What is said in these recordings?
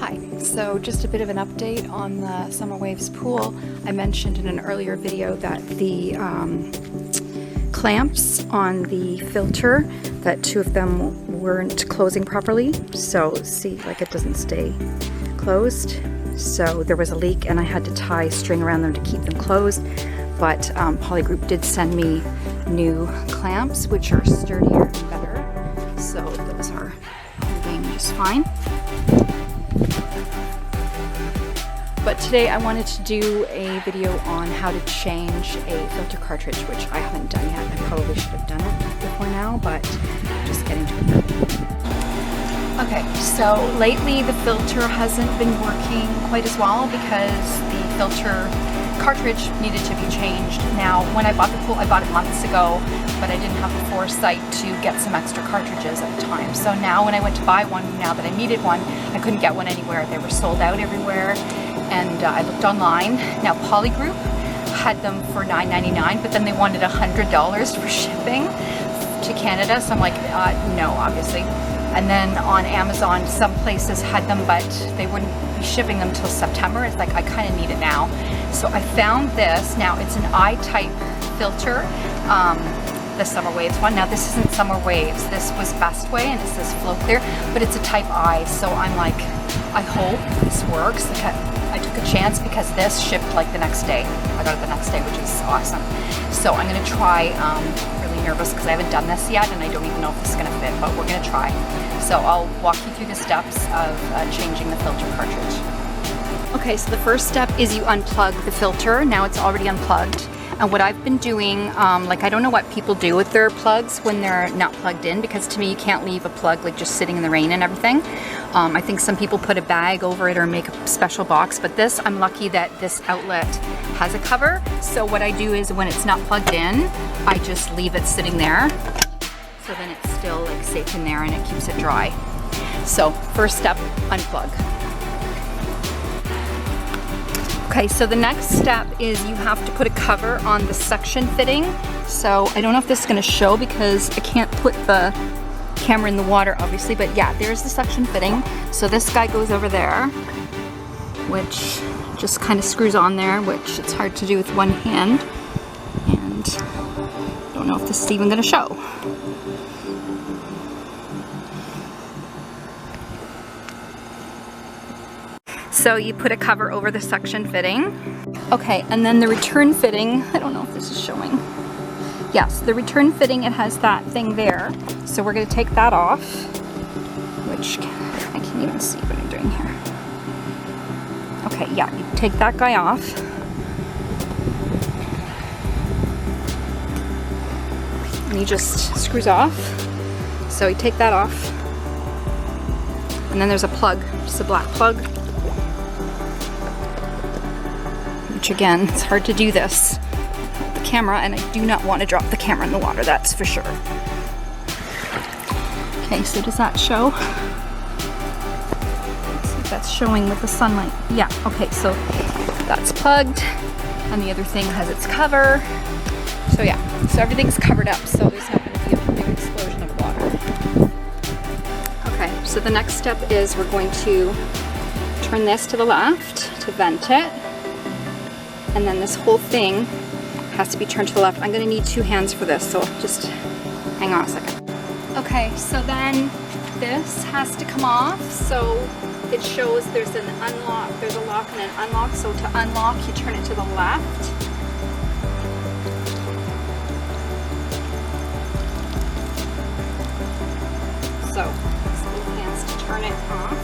Hi, so just a bit of an update on the Summer Waves pool. I mentioned in an earlier video that the clamps on the filter, that two of them weren't closing properly. So see, like it doesn't stay closed. So there was a leak and I had to tie string around them to keep them closed. But Polygroup did send me new clamps, which are sturdier and better. So those are holding just fine. But today I wanted to do a video on how to change a filter cartridge, which I haven't done yet. I probably should have done it before now, but just getting to it. Okay, so lately the filter hasn't been working quite as well because the filter cartridge needed to be changed. Now, when I bought the pool, I bought it months ago, but I didn't have the foresight to get some extra cartridges at the time. So now when I went to buy one, now that I needed one, I couldn't get one anywhere. They were sold out everywhere. And I looked online. Now Polygroup had them for $9.99, but then they wanted $100 for shipping to Canada. So I'm like, no, obviously. And then on Amazon, some places had them, but they wouldn't be shipping them till September. It's like, I kind of need it now. So I found this. Now it's an I-type filter, the Summer Waves one. Now this isn't Summer Waves. This was Best Way, and it says Flow Clear, but it's a type I. So I'm like, I hope this works. I took a chance because this shipped like the next day. I got it the next day, which is awesome. So I'm gonna try, really nervous because I haven't done this yet and I don't even know if this is gonna fit, but we're gonna try. So I'll walk you through the steps of changing the filter cartridge. Okay, so the first step is you unplug the filter. Now it's already unplugged. And what I've been doing, like I don't know what people do with their plugs when they're not plugged in, because to me you can't leave a plug like just sitting in the rain and everything. I think some people put a bag over it or make a special box, but this, I'm lucky that this outlet has a cover. So what I do is when it's not plugged in, I just leave it sitting there. So then it's still like safe in there and it keeps it dry. So first step, unplug. Okay, so the next step is you have to put a cover on the suction fitting. So I don't know if this is gonna show because I can't put the camera in the water obviously, but yeah, there's the suction fitting. So this guy goes over there, which just kind of screws on there, which it's hard to do with one hand. And I don't know if this is even gonna show. So you put a cover over the suction fitting. Okay, and then the return fitting, I don't know if this is showing. Yes, the return fitting, it has that thing there. So we're gonna take that off, which I can't even see what I'm doing here. Okay, yeah, you take that guy off. And he just screws off. So you take that off. And then there's a plug, just a black plug. Which again, it's hard to do this with the camera, and I do not want to drop the camera in the water, that's for sure. Okay, so does that show? Let's see if that's showing with the sunlight. Yeah, okay, so that's plugged, and the other thing has its cover. So yeah, so everything's covered up, so there's not going to be a big explosion of water. Okay, so the next step is we're going to turn this to the left to vent it. And then this whole thing has to be turned to the left. I'm gonna need two hands for this, so just hang on a second. Okay, so then this has to come off. So it shows there's an unlock, there's a lock and an unlock. So to unlock, you turn it to the left. So these little hands to turn it off.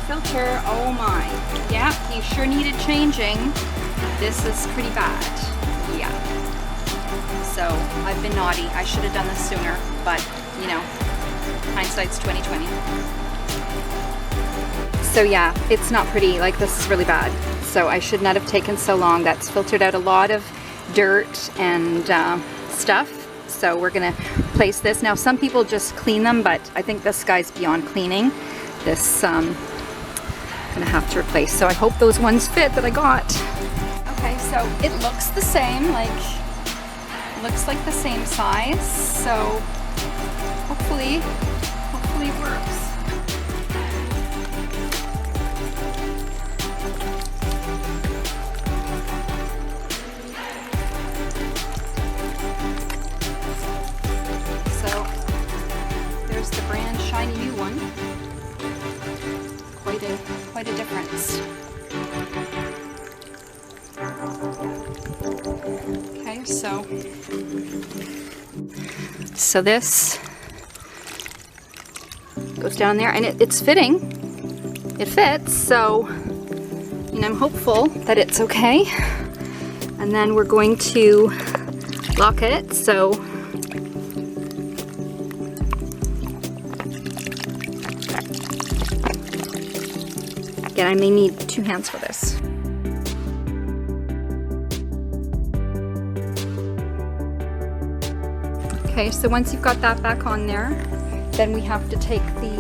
Filter, oh my, yeah, you sure needed changing. This is pretty bad, yeah. So I've been naughty. I should have done this sooner, but you know, hindsight's 20/20. So yeah, it's not pretty. Like this is really bad. So I should not have taken so long. That's filtered out a lot of dirt and stuff. So we're gonna place this. Now some people just clean them, but I think this guy's beyond cleaning. This gonna have to replace. So I hope those ones fit that I got. Okay, so it looks the same, looks like the same size, so hopefully it works. So there's the brand shiny new one. Quite a difference. Okay, so this goes down there, and it's fitting. It fits, so I'm hopeful that it's okay. And then we're going to lock it, so again, I may need 2 hands for this. Okay, so once you've got that back on there, then we have to take the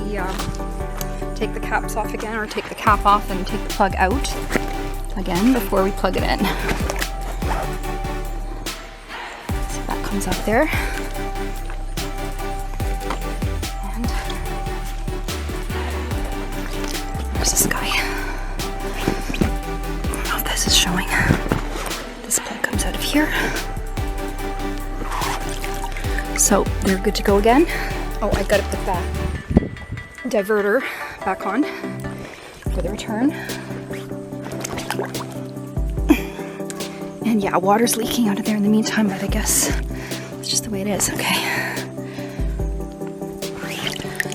caps off again, or take the cap off and take the plug out again before we plug it in. So that comes up there. And there's this guy. I don't know if this is showing. This plug comes out of here. So they're good to go again. Oh, I gotta put that diverter back on for the return. And yeah, water's leaking out of there in the meantime, but I guess it's just the way it is. Okay.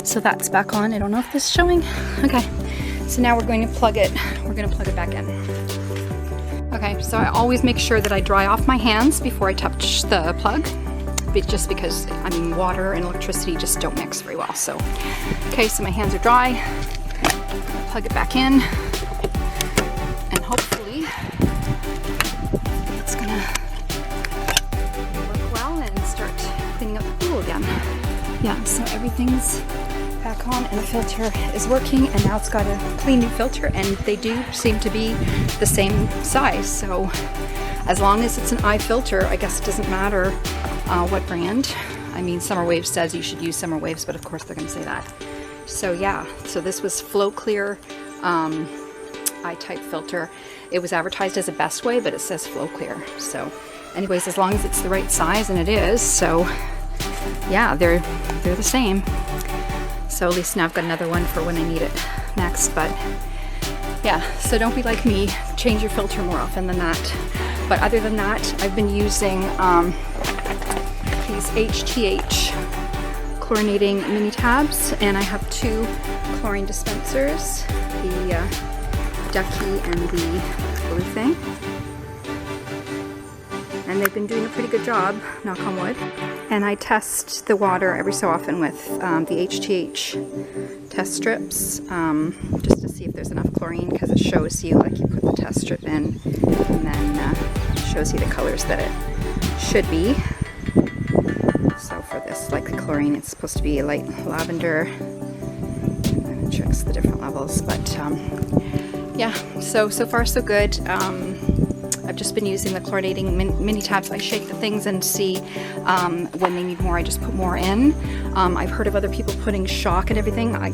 So that's back on. I don't know if this is showing. Okay. So now we're going to plug it. We're going to plug it back in. Okay, so I always make sure that I dry off my hands before I touch the plug. Just because, water and electricity just don't mix very well. So, okay, so my hands are dry. I'll plug it back in, and hopefully it's gonna work well and start cleaning up the pool again. Yeah, so everything's back on, and the filter is working, and now it's got a clean new filter, and they do seem to be the same size. So, as long as it's an eye filter, I guess it doesn't matter what brand. Summer Waves says you should use Summer Waves, but of course they're going to say that. So yeah, so this was Flow Clear eye type filter. It was advertised as a Best Way, but it says Flow Clear. So anyways, as long as it's the right size, and it is, so yeah, they're the same. So at least now I've got another one for when I need it next. But yeah, so don't be like me, change your filter more often than that. But other than that, I've been using these HTH chlorinating mini tabs, and I have 2 chlorine dispensers, the Ducky and the blue thing. And they've been doing a pretty good job, knock on wood. And I test the water every so often with the HTH test strips, just to see if there's enough chlorine, because it shows you, like, you put the test strip in, and then it shows you the colors that it should be. So for this, like the chlorine, it's supposed to be a light lavender, and then it checks the different levels. But yeah, so far so good. I've just been using the chlorinating mini tabs. I shake the things and see when they need more, I just put more in. I've heard of other people putting shock and everything. I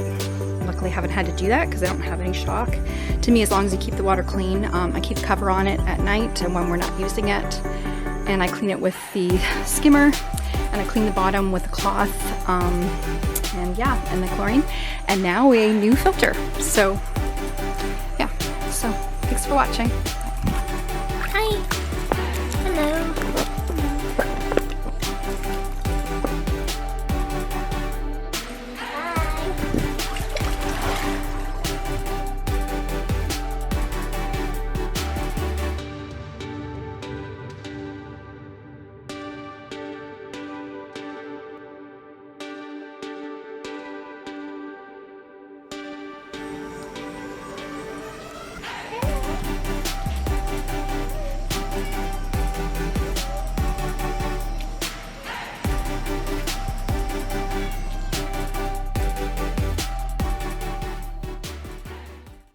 luckily haven't had to do that because I don't have any shock. To me, as long as you keep the water clean, I keep the cover on it at night and when we're not using it. And I clean it with the skimmer, and I clean the bottom with a cloth, and yeah, and the chlorine. And now a new filter. So yeah, so thanks for watching. Hi. Hello.